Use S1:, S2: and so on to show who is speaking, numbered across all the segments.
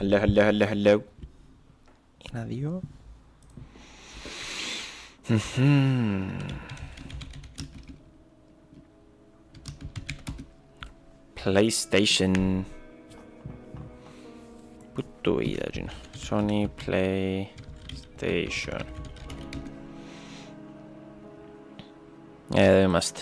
S1: Hello. Ένα, δύο. PlayStation. Πού το είδα, Gino? Sony PlayStation. Εδώ είμαστε.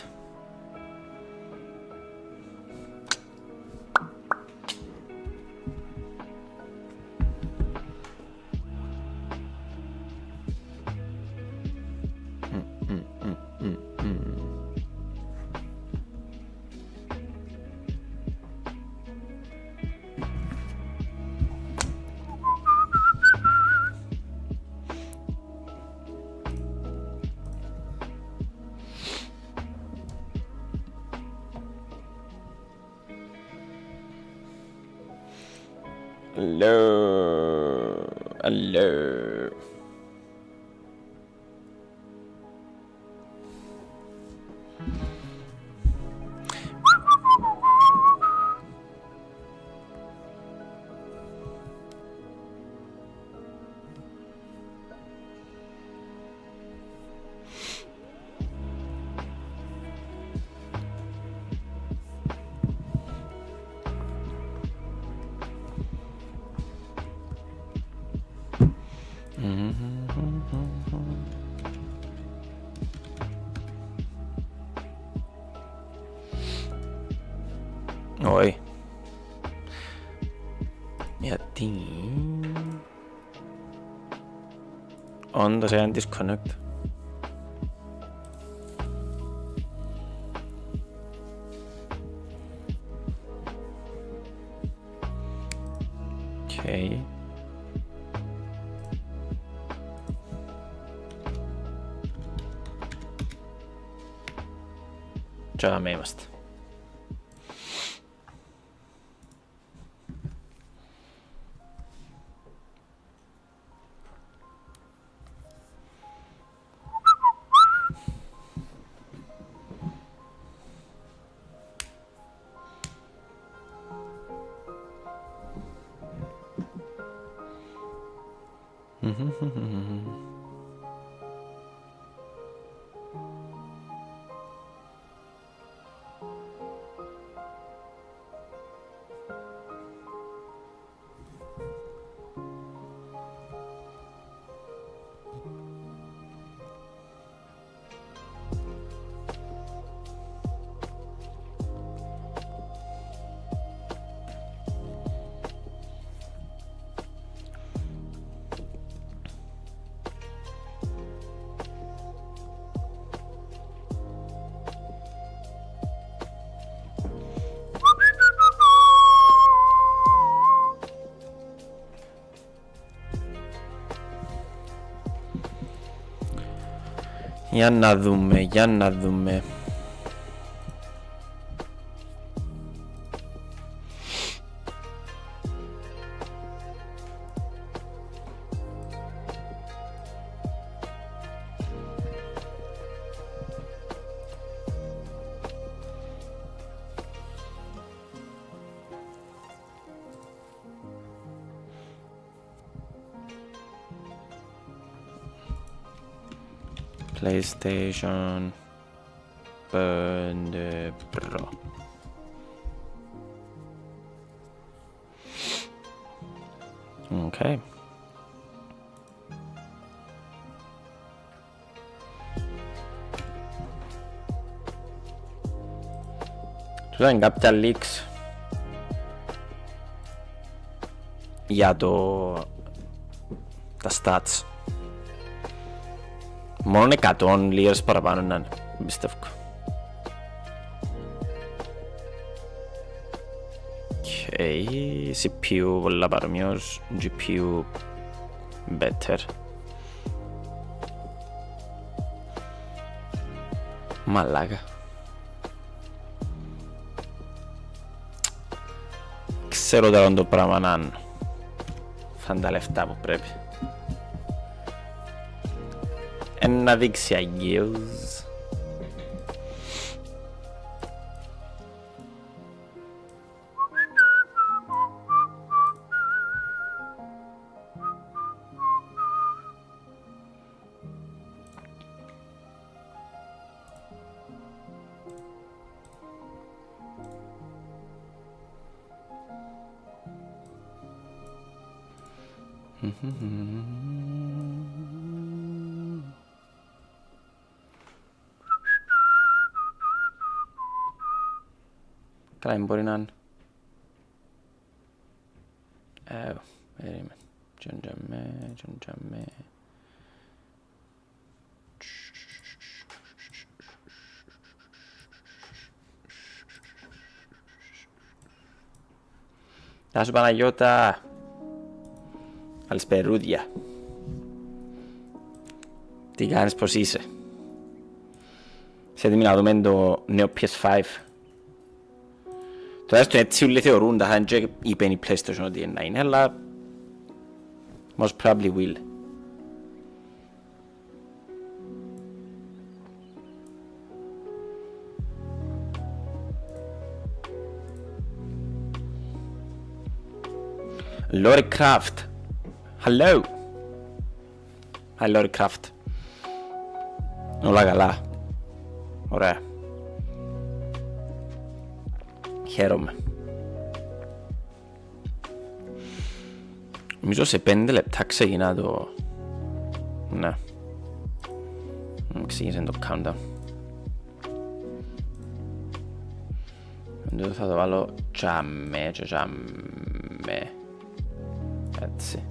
S1: Hello. Όχι. Γιατί... Όντως έναν disconnect. Okay. Già me είμαστε. Για να δούμε. PlayStation 5 Pro. Okay. Του ήταν κάποια leaks για τα stats. Μόνο 100 λίρες παραπάνω να είναι, πιστεύω. Okay. CPU πολλά παρομοίως, GPU better. Μαλάκα. Ξέρω τώρα το πράγμα να είναι. Θα τα λεφτά που πρέπει. Να δείξει αγγείλς. Καλά, μπορεί να είναι. Περίμενε. Τζοντζαμέ. Γεια σου Παναγιώτα. Καλησπερούδια. Τι κάνεις, πως είσαι? Σε έτοιμοι να δούμε το νέο PS5. Τώρα στο έτσι όλοι θεωρούν, θα είναι και είπεν η PlayStation ότι να είναι, αλλά most probably will. Lori Craft. Hello. Hi Lori Craft. Όλα καλά. Ωραία. Χαίρομαι. Νομίζω σε 5 λεπτά ξεκινά το... Ναι. Ξεκίνησε το countdown. Εδώ θα το βάλω τζαμέ. Έτσι.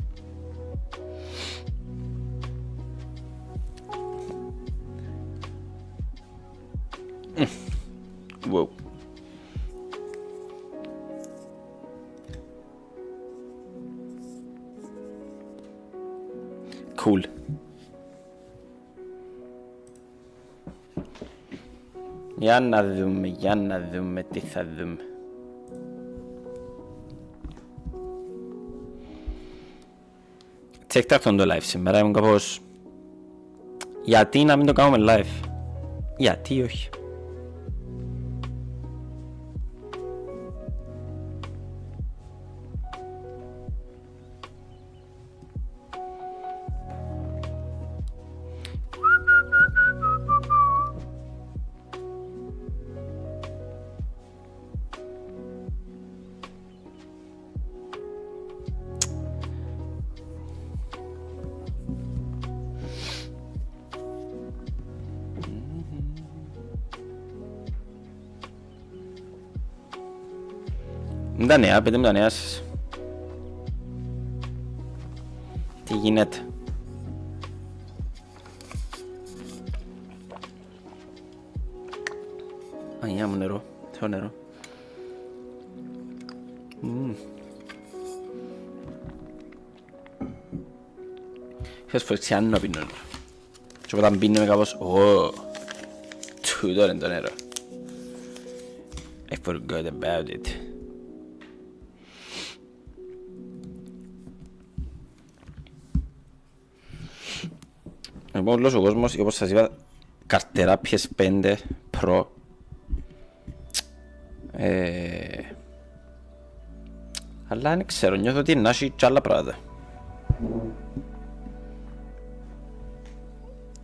S1: Wow. Cool. Για να δούμε τι θα δούμε. Τσέκτα αυτόν το live σήμερα, ήμουν κάπως... Γιατί να μην το κάνουμε live? Γιατί όχι? Είναι τα νέα, πείτε μου τα νέα σας. Τι γίνεται? Αγιά μου νερό, θέλω νερό. Χθες φορές ξιάνει να πίνω νερό. Και όταν πίνουμε κάπως, τούτο είναι το νερό. I forgot about it. Λοιπόν, όλος ο κόσμος, όπως σας είπα, καρτερά PS5 PRO. Αλλά δεν ξέρω, νιώθω ότι είναι και άλλα πράγματα.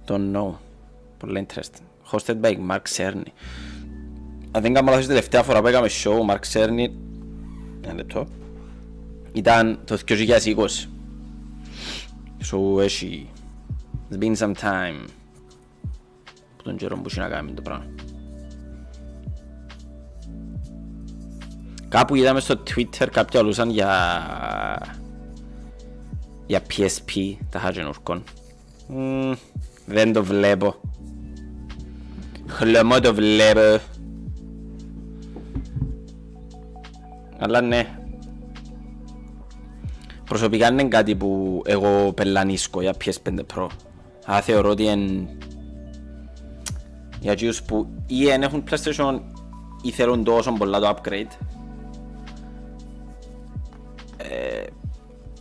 S1: Don't know. Πολύ interesting. Hosted by Mark Cerny. Αν δεν κάνω λάθος, τελευταία φορά που έκαμε show, Mark Cerny, ένα λεπτό, ήταν το 2020. So, έχει... It's been some time που τον καιρό που έχει να κάνει το πράγμα. Κάπου είδαμε στο Twitter κάποια ολούσαν για PSP τα χατζενουρκών. Δεν το βλέπω. Χλωμό το βλέπω. Αλλά ναι. Προσωπικά είναι κάτι που εγώ πελανίσκω για PS5 Pro. Αλλά θεωρώ ότι είναι για εκείνους που ή εν έχουν PlayStation ή θέλουν τόσο πολλά το upgrade.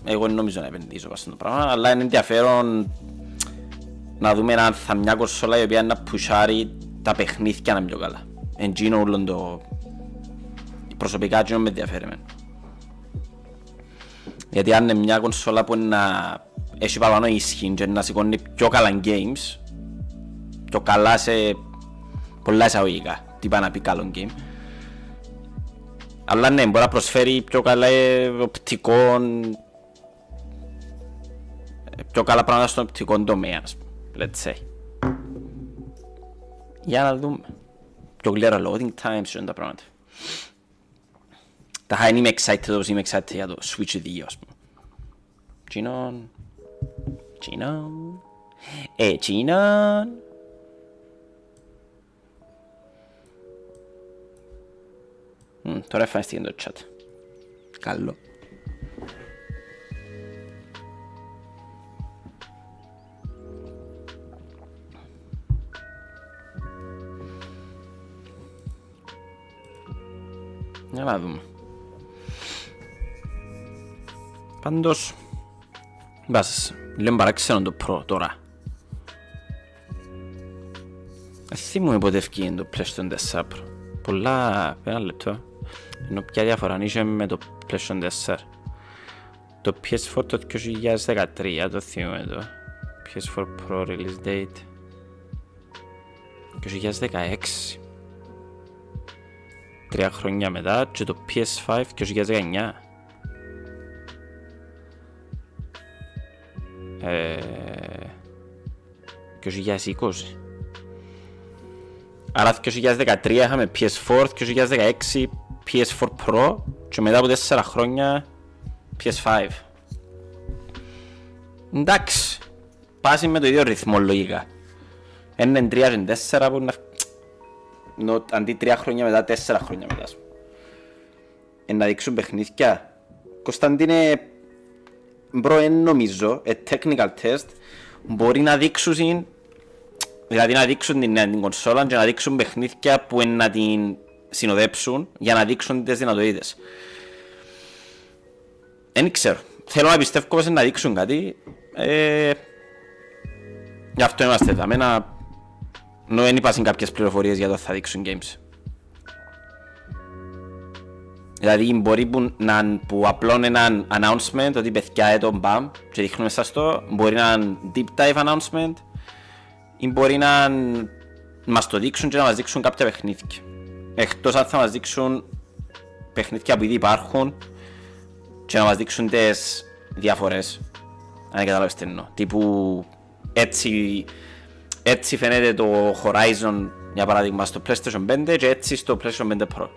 S1: Εγώ νομίζω να επενδύσω πάνω στο πράγμα, αλλά είναι ενδιαφέρον να δούμε αν θα μια κονσόλα η οποία να πουσάρει τα παιχνίδια να είναι πιο καλά. Εντζίνο όλον το... Προσωπικά εντζίνο με ενδιαφέρει εμένα. Γιατί αν είναι μια κονσόλα που να έχει παραπάνω ισχύ και να σηκώνει πιο καλά games, πιο καλά σε πολλά εισαγωγικά, τι πάει να πει καλό game. Αλλά ναι, μπορεί να προσφέρει πιο καλά οπτικό πιο καλά πράγματα στον οπτικό τομέα, let's say. Για να δούμε. Πιο γλύωρα loading times είναι τα πράγματα. Τα χάει είμαι excited όπως είμαι excited για το Switch 2, ας πούμε. Τσίνον. Τσίνον. Τώρα εμφανίστηκε το chat. Καλό. Για να δούμε. Πάντως μπας, λέμε παράξενο το Pro τώρα. Θυμούμαι πότε ευκήγε το PlayStation 4 Pro. Πολλά, ένα λεπτό. Ενώ ποια διαφορά είχε με το PlayStation 4. Το PS4 το 2013, το θυμούμαι εδώ. PS4 Pro release date 2016. 3 χρόνια μετά και το PS5 2019. 2020. Άρα 2013 είχαμε PS4, 2016 PS4 Pro και μετά από 4 χρόνια PS5. Εντάξει, πάσει με το ίδιο ρυθμό λογικά. Είναι 3 και 4 που να... αντί 3 χρόνια μετά, 4 χρόνια μετά. Να δείξουν παιχνίδια. Κωνσταντίνε, μπρο, νομίζω, technical test, μπορεί να δείξουν, δηλαδή να δείξουν την κονσόλα και να δείξουν παιχνίδια που να την συνοδέψουν για να δείξουν τις δυνατότητες. Δεν ξέρω. Θέλω να πιστεύω πως να δείξουν κάτι. Γι' αυτό είμαστε εδώ. Δεν υπάρχουν κάποιες πληροφορίες για το θα δείξουν games. Δηλαδή μπορεί που απλώνει ένα announcement ότι παιδιά τον μπαμ και δείχνουμε σας το. Μπορεί να είναι deep dive announcement ή μπορεί να μας το δείξουν και να μας δείξουν κάποια παιχνίδια. Εκτός αν θα μας δείξουν παιχνίδια που ήδη υπάρχουν και να μας δείξουν τις διαφορές. Αν καταλάβεις τι εννοώ. Τύπου έτσι φαίνεται το Horizon για παράδειγμα στο PlayStation 5 και έτσι στο PlayStation 5 Pro.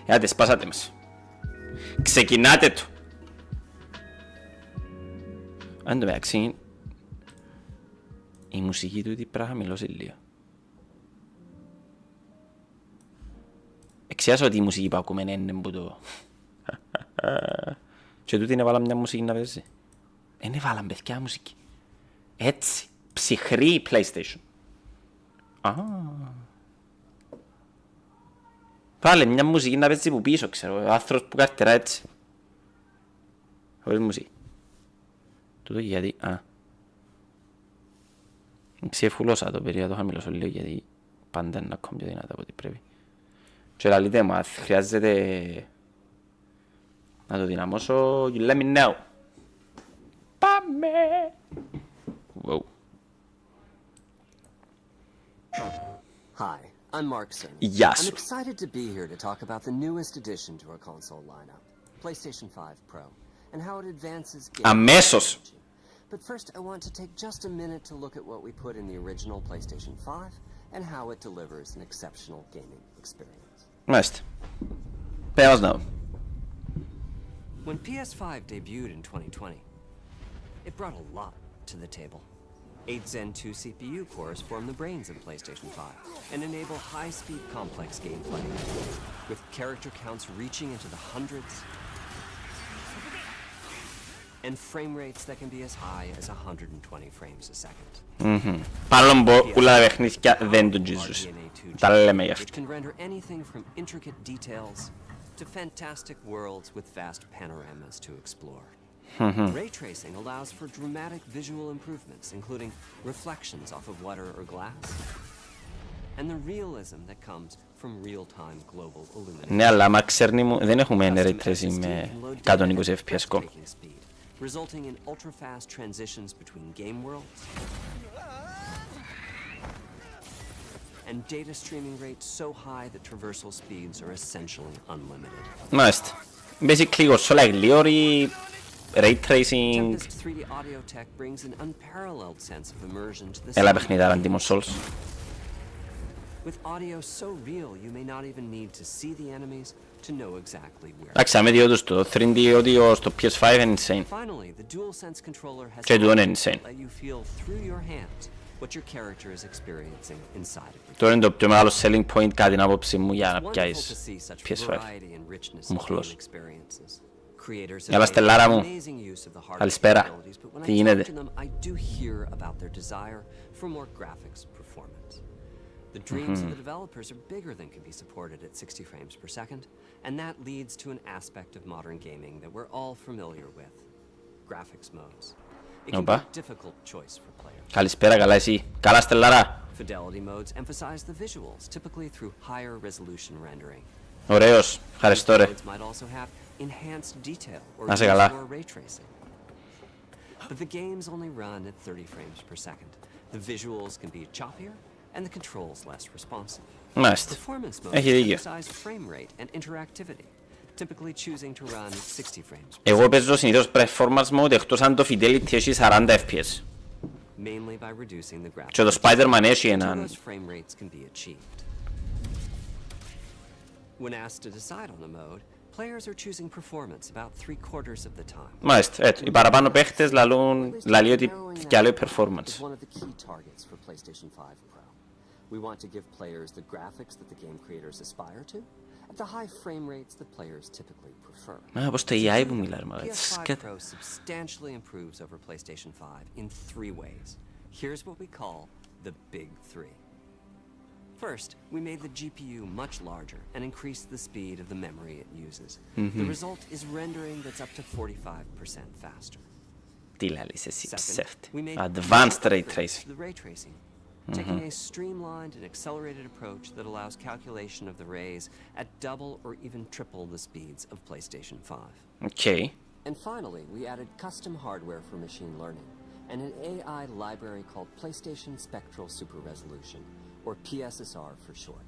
S1: Άτε, σπάσατε μας. Ξεκινάτε το. Αν το μεταξύ, η μουσική του πρέπει να χαμηλώσει λίγο. Εξιάσω ότι η μουσική που ακούμε είναι που το... Και τούτη είναι βάλα μια μουσική να παίζει. Είναι βάλα παιδιά μουσική. Έτσι, ψυχρή PlayStation. Βάλε μια μουσική να παίζει που πίσω, ξέρω. Ο άνθρωπος που καρτερά έτσι. Χωρίς μουσική. Τούτο γιατί... Ξεφουλώσα το περίοδο, το χαμηλώσω λίγο γιατί πάντα είναι ακόμα πιο δυνατά από ό,τι πρέπει. Και λαλείτε μου, χρειάζεται να το δυναμώσω, you let me know. Πάμε! Wow.
S2: Hi, I'm Mark Cerny.
S1: Yes.
S2: I'm excited to be here to talk about the newest addition to our console lineup, PlayStation 5 Pro, and how it advances gaming
S1: Αμέσως.
S2: technology. But first, I want to take just a minute to look at what we put in the original PlayStation 5 and how it delivers an exceptional gaming experience.
S1: Μάλιστα. Πέρα μας να.
S2: When PS5 debuted in 2020, it brought a lot to the table. 8 Zen 2 CPU cores form the brains of PlayStation 5 and enable high-speed complex gameplay, with character counts reaching into the hundreds and frame rates that can be as high as 120 frames a second.
S1: Παρόλο που όλα τα παιχνίδια δεν τον τζίζουν. Τα λέμε γι'
S2: Which
S1: αυτό.
S2: can render anything from intricate details to fantastic worlds with vast panoramas to explore. Ray tracing allows for dramatic visual improvements, including reflections off of water or glass, and the realism that comes from real-time global illumination.
S1: Ναι, αλλά άμα ξέρνει μου, δεν έχουμε ray tracing με 120 FPS κόμμα.
S2: Resulting in ultra-fast transitions between game worlds and data streaming rates so high that traversal speeds are essentially unlimited.
S1: Μάλιστα. Basically κονσόλα γλίωρη, ray tracing.
S2: Tempest 3D audio tech brings an unparalleled sense of immersion to the
S1: Έλα
S2: sound.
S1: παιχνιδάρα Demon's Souls.
S2: With audio so real, you may not even need to see the enemies to know exactly where.
S1: Εντάξει, αμέ διόντως το 3D audio στο PS5 είναι insane.
S2: Finally, the DualSense controller has
S1: Και τούτο είναι
S2: options that
S1: insane.
S2: let you feel through your hands what your character is experiencing inside of it.
S1: Τώρα είναι το πιο μεγάλο selling point κατά την άποψη μου για
S2: It's
S1: να
S2: wonderful to
S1: πιάσεις
S2: see such
S1: PS5.
S2: variety and richness in
S1: Μοχλός.
S2: game experiences. Creators
S1: Έλα
S2: have made
S1: στελάρα μου.
S2: amazing use of the hardware
S1: Καλησπέρα.
S2: capabilities, but when
S1: Τι
S2: I talk
S1: γίνεται?
S2: to them, I do hear about their desire for more graphics performance. The dreams of the developers are bigger than can be supported at 60 frames per second, and that leads to an aspect of modern gaming that we're all familiar with: graphics modes. It can be
S1: Οπα.
S2: a difficult choice for players.
S1: Καλησπέρα, καλά εσύ. Καλά στελάρα.
S2: Fidelity modes emphasize the visuals, typically through higher resolution rendering.
S1: Ωραίος. Ευχαριστώ ρε.
S2: Modes might also have enhanced detail or
S1: Να σε
S2: use
S1: καλά.
S2: more ray tracing. But the games only run at 30 frames per second. The visuals can be choppier and the controls less responsive.
S1: Μάλιστα.
S2: Performance modes
S1: Έχει δίκιο.
S2: emphasize frame rate and interactivity, typically choosing to run at 60 frames per
S1: Εγώ παίζω συνήθως performance mode εκτός αν το fidelity έχει 40 fps.
S2: mainly by reducing the graphics.
S1: Και το Spider-Man έχει
S2: Until
S1: έναν...
S2: those frame rates can be achieved. When asked to decide on a mode, players are choosing performance about 3/4 of the time.
S1: Μάλιστα, οι παραπάνω παίχτες λαλεί ότι φτιαλεί performance.
S2: Is one of the key targets for PlayStation 5 Pro. We want to give players the graphics that the game creators aspire to, at the high frame rates that players typically prefer.
S1: Α, πως το AI που μιλάει, μα
S2: PS5 Pro substantially improves over PlayStation 5 in 3 ways. Here's what we call the Big Three. First, we made the GPU much larger and increased the speed of the memory it uses. The result is rendering that's up to 45% faster.
S1: Τι λαλείς εσύ,
S2: Second,
S1: πιστεύτε.
S2: we made
S1: Advanced ray
S2: upgrades
S1: tracing.
S2: to the ray tracing, taking a streamlined and accelerated approach that allows calculation of the rays at double or even triple the speeds of PlayStation 5.
S1: Οκ.
S2: And finally, we added custom hardware for machine learning and an AI library called PlayStation Spectral Super Resolution, or PSSR for short.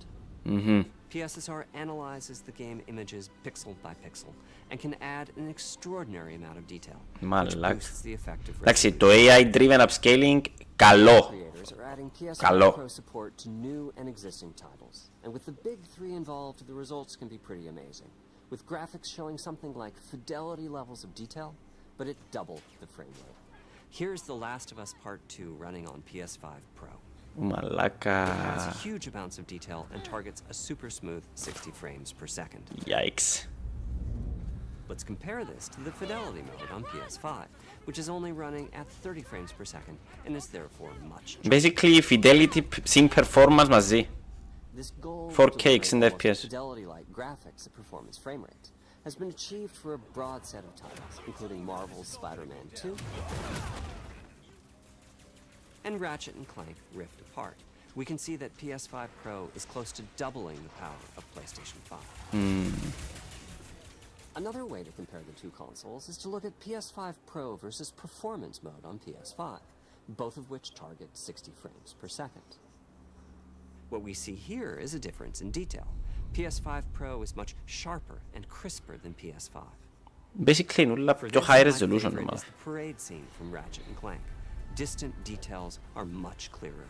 S2: PSSR analyzes the game images pixel by pixel and can add an extraordinary amount of detail, which
S1: Μαλάκα.
S2: boosts the effective
S1: Εντάξει,
S2: resolution.
S1: το AI driven upscaling, καλό.
S2: Creators are adding PS5
S1: Καλό.
S2: Pro support to new and existing titles. And with the big three involved, the results can be pretty amazing. With graphics showing something like fidelity levels of detail, but at double the frame rate. Here's The Last of Us Part 2 running on PS5 Pro.
S1: Μαλάκα.
S2: It adds huge amounts of detail and targets a super smooth 60 frames per second.
S1: Yikes.
S2: Let's compare this to the fidelity mode on PS5, which is only running at 30 frames per second and is therefore much cheaper.
S1: Basically, fidelity sync performance μαζί.
S2: This goal
S1: 4K
S2: of
S1: 60 FPS.
S2: fidelity-like graphics at performance frame rates has been achieved for a broad set of titles, including Marvel's Spider-Man 2 and Ratchet & Clank Rift Apart. We can see that PS5 Pro is close to doubling the power of PlayStation 5. Another way to compare the two consoles is to look at PS5 Pro versus Performance mode on PS5, both of which target 60 frames per second. What we see here is a difference in detail. PS5 Pro is much sharper and crisper than PS5.
S1: Basically, νουλά
S2: For
S1: πιο
S2: this,
S1: high
S2: my
S1: resolution
S2: favorite
S1: νομάδα.
S2: is the parade scene from Ratchet & Clank. Distant details are much clearer.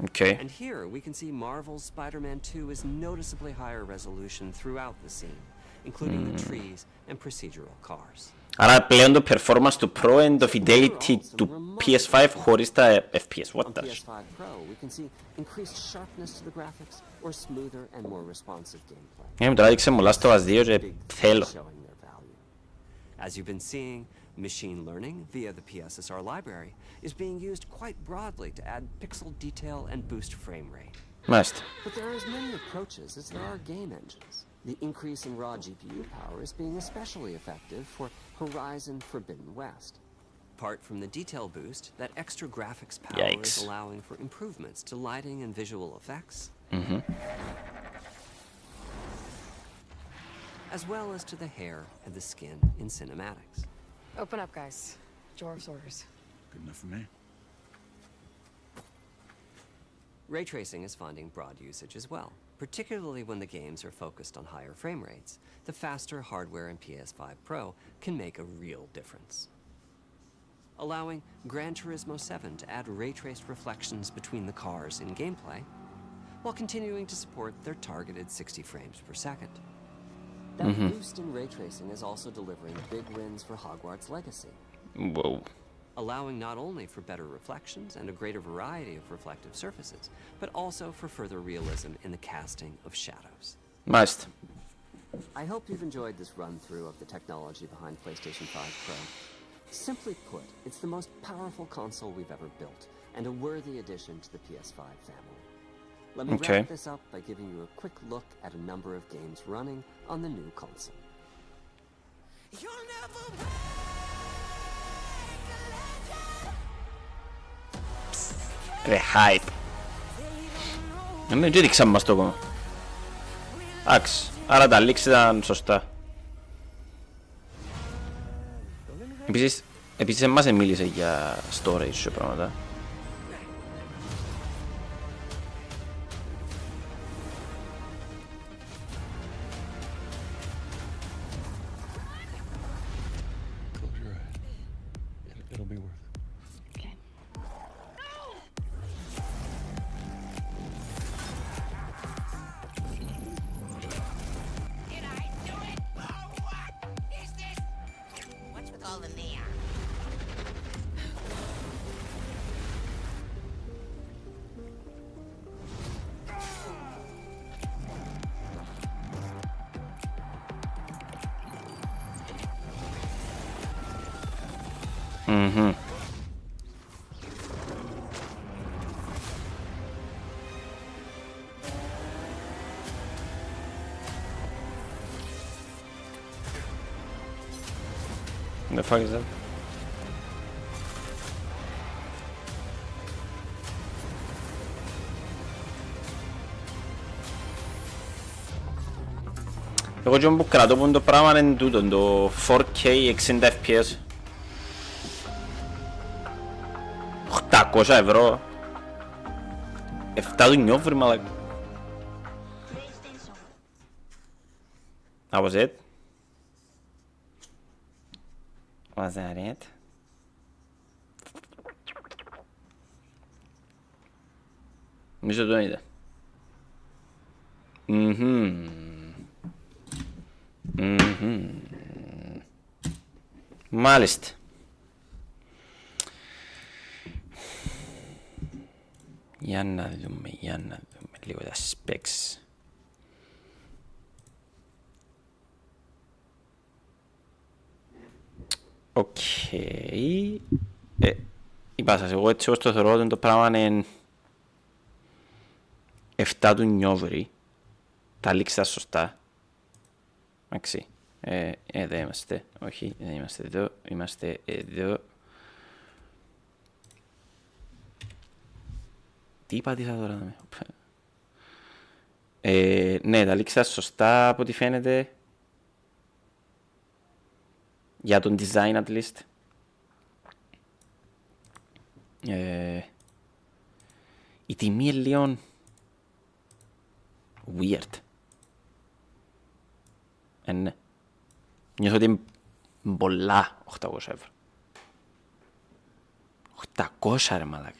S1: Οκ.
S2: And here we can see Marvel's Spider-Man 2 is noticeably higher resolution throughout the scene, including the trees and procedural cars.
S1: Άρα πλέον το performance του Pro and το fidelity του PS5 χωρίς τα FPS. What
S2: On
S1: the...
S2: PS5 Pro, we can see increased sharpness to the graphics or smoother and more responsive gameplay.
S1: Μου τώρα έδειξε μου Last of Us 2 και
S2: Big
S1: θέλω.
S2: showing their value. As you've been seeing, machine learning via the PSSR library is being used quite broadly to add pixel detail and boost frame rate.
S1: Μάλιστα.
S2: But there are as many approaches as there are game engines. The increase in raw GPU power is being especially effective for Horizon Forbidden West. Apart from the detail boost, that extra graphics power
S1: Yikes.
S2: is allowing for improvements to lighting and visual effects, as well as to the hair and the skin in cinematics.
S3: Open up, guys. Dwarf's orders.
S4: Good enough for me.
S2: Ray tracing is finding broad usage as well, particularly when the games are focused on higher frame rates. The faster hardware in PS5 Pro can make a real difference. Allowing Gran Turismo 7 to add ray-traced reflections between the cars in gameplay, while continuing to support their targeted 60 frames per second. That boost in ray tracing is also delivering big wins for Hogwarts Legacy.
S1: Whoa.
S2: Allowing not only for better reflections and a greater variety of reflective surfaces, but also for further realism in the casting of shadows.
S1: Μάλιστα.
S2: I hope you've enjoyed this run-through of the technology behind PlayStation 5 Pro. Simply put, it's the most powerful console we've ever built, and a worthy addition to the PS5 family. Let me wrap this up by giving you a quick look at a number of games running on the new console.
S1: Ρε hype. Δεν έδειξαν μας το κόμμα. Εντάξει, άρα τα leaks ήταν σωστά. Επίσης εμάς μίλησε για storage και πράγματα. The fuck is that? Εγώ και που κρατώ που το πράγμα είναι τούτο, το 4K 60 FPS. 800 ευρώ. 7 του νιόβρι μαλάκα. That was it? Was that it? Νομίζω το είδα. Μάλιστα. Για να δούμε λίγο τα specs. Οκ. Είπα σας, εγώ έτσι ως το θεωρώ ότι το πράγμα είναι 7 του Νιόβρη. Τα λήξα σωστά. Εντάξει. Εδώ είμαστε. Όχι, δεν είμαστε εδώ. Είμαστε εδώ. Τι πατήσα τώρα? Ναι, τα λήξα σωστά από ό,τι φαίνεται. Για τον design at least. Η τιμή είναι λίγο weird. Ναι. Νιώθω ότι είναι πολλά 800 ευρώ. 800 ρε μαλάκα.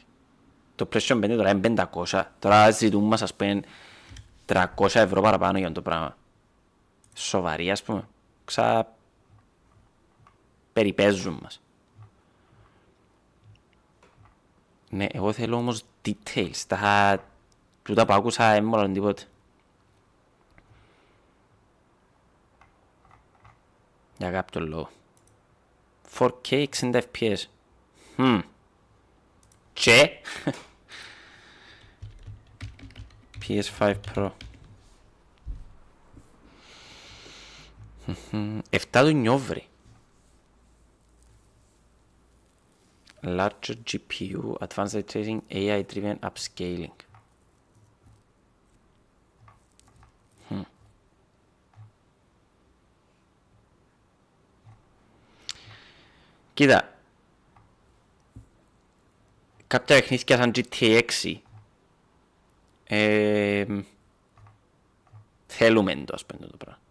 S1: Το PlayStation 5 τώρα είναι 500. Τώρα ζητούμε μας ας πούμε 300 ευρώ παραπάνω για το πράγμα. Σοβαρή ας πούμε. Περιπέζουν μας. Ναι, εγώ θέλω όμως details. Τα τούτα που άκουσα έμμολαν τίποτε. Για κάποιον λόγο. 4K 60 FPS. Και PS5 PRO. 7 του Νιόβρη. Larger GPU, advanced ray tracing, AI-driven upscaling. Κοίτα, κάποια παιχνίδια σαν GTA 6 θέλουμε το, ας πούμε, το πράγμα.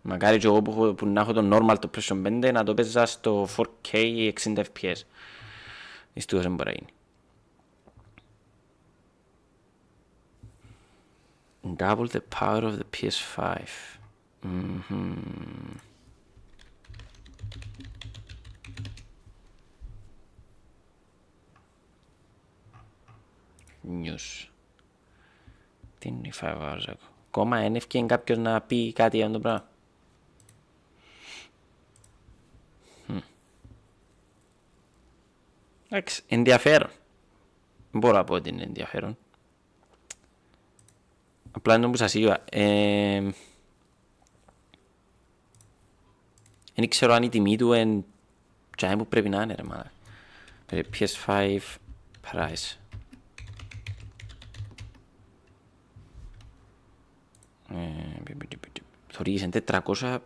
S1: Μακάρι και εγώ που να έχω το normal το PlayStation 5 να το παίζα στο 4K 60 FPS. Δυστυχώς δεν μπορεί να γίνει. Double the power of the PS5. News. Τι είναι η 5 hours ago. Ακόμα είναι ευκαιρία κάποιος να πει κάτι για το πράγμα. Εντάξει, ενδιαφέρον. Δεν μπορώ να πω ότι είναι ενδιαφέρον. Απλά είναι όπως σας είπα. Δεν ξέρω αν η τιμή του είναι τζάι που πρέπει να είναι ρε μάνα. PS5 price. Θωρείς είναι 400.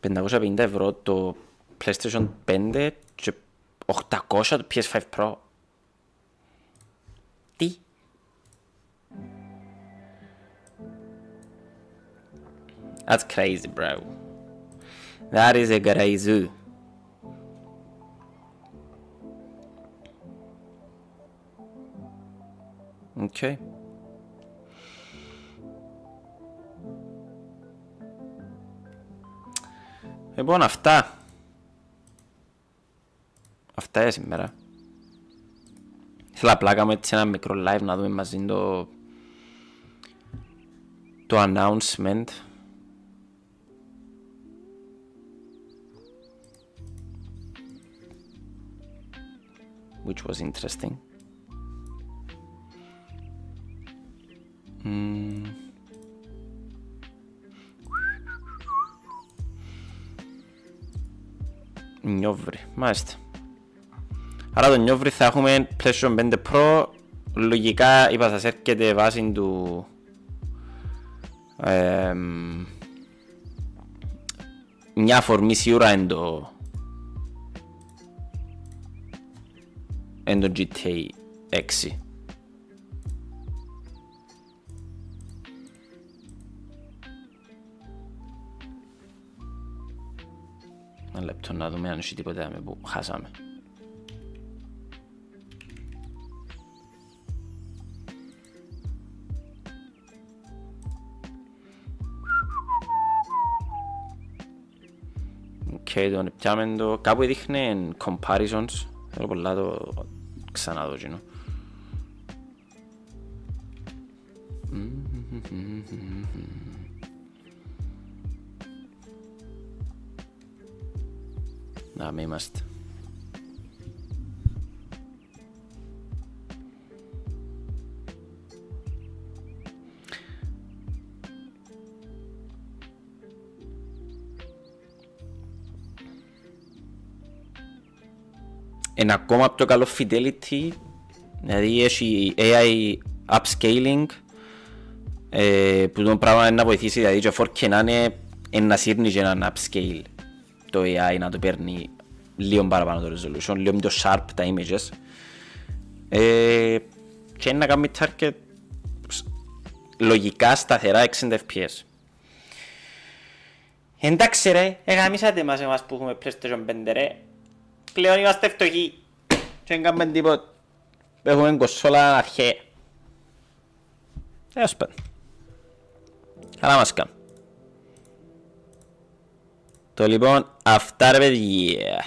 S1: 550 ευρώ το PlayStation 5 και 800 το PS5 Pro. Τι? That's crazy, bro. That is a crazy. Okay. Λοιπόν, αυτά για σήμερα. Θέλω απλά κάνουμε έτσι ένα μικρό live να δούμε μαζί το announcement. Which was interesting. Νιόβρι, μάλιστα. Άρα το νιόβρι θα έχουμε PlayStation 5 Pro. Λογικά είπα σας έρχεται βάση του μια φορμή σίγουρα είναι το GTA 6. Ένα λεπτό να δούμε αν έχει τίποτα που χάσαμε. Τον πιάμε το... Κάπου έδειχνε comparisons. Θέλω πολλά το ξανά δω κοινό. Να μην είμαστε. Είναι ακόμα πιο καλό fidelity, δηλαδή έχει AI upscaling που το πράγμα είναι να βοηθήσει, δηλαδή και 4K να είναι να σύρνει και έναν upscale το AI, να το παίρνει λίγο παραπάνω το resolution, λίγο πιο sharp τα images και να κάνει target λογικά σταθερά 60 fps. Εντάξει ρε, εγαμίσατε μας εμάς που έχουμε PlayStation 5 ρε. Πλέον είμαστε φτωχοί και δεν κάνουμε τίποτα. Έχουμε κονσόλα αρχαία. Έως πέρα. Καλά μας κάνουν. Το λοιπόν, αυτά ρε παιδιά.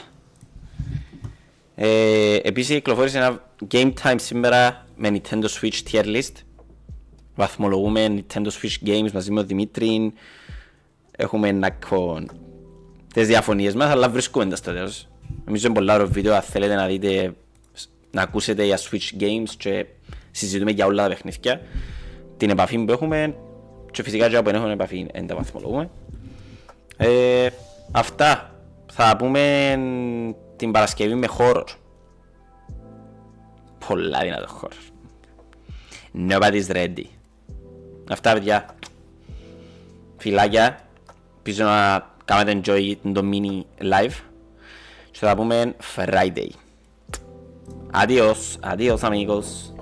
S1: Επίσης κυκλοφόρησε ένα Game Time σήμερα με Nintendo Switch Tier List. Βαθμολογούμε Nintendo Switch Games μαζί με τον Δημήτρη. Έχουμε να τις διαφωνίες μας, αλλά βρίσκουμε τα στο τέλος. Νομίζω είναι πολλά ωραίο βίντεο, αν θέλετε να δείτε, να ακούσετε για Switch Games και συζητούμε για όλα τα παιχνίδια. Την επαφή που έχουμε και φυσικά και όπου δεν έχουμε επαφή δεν τα βαθμολογούμε. Αυτά θα πούμε την Παρασκευή με horror. Πολλά δυνατό horror. Nobody's ready. Αυτά παιδιά. Φιλάκια. Πίσω να κάνετε enjoy το mini live. Και θα πούμε Friday. Adiós, adiós amigos.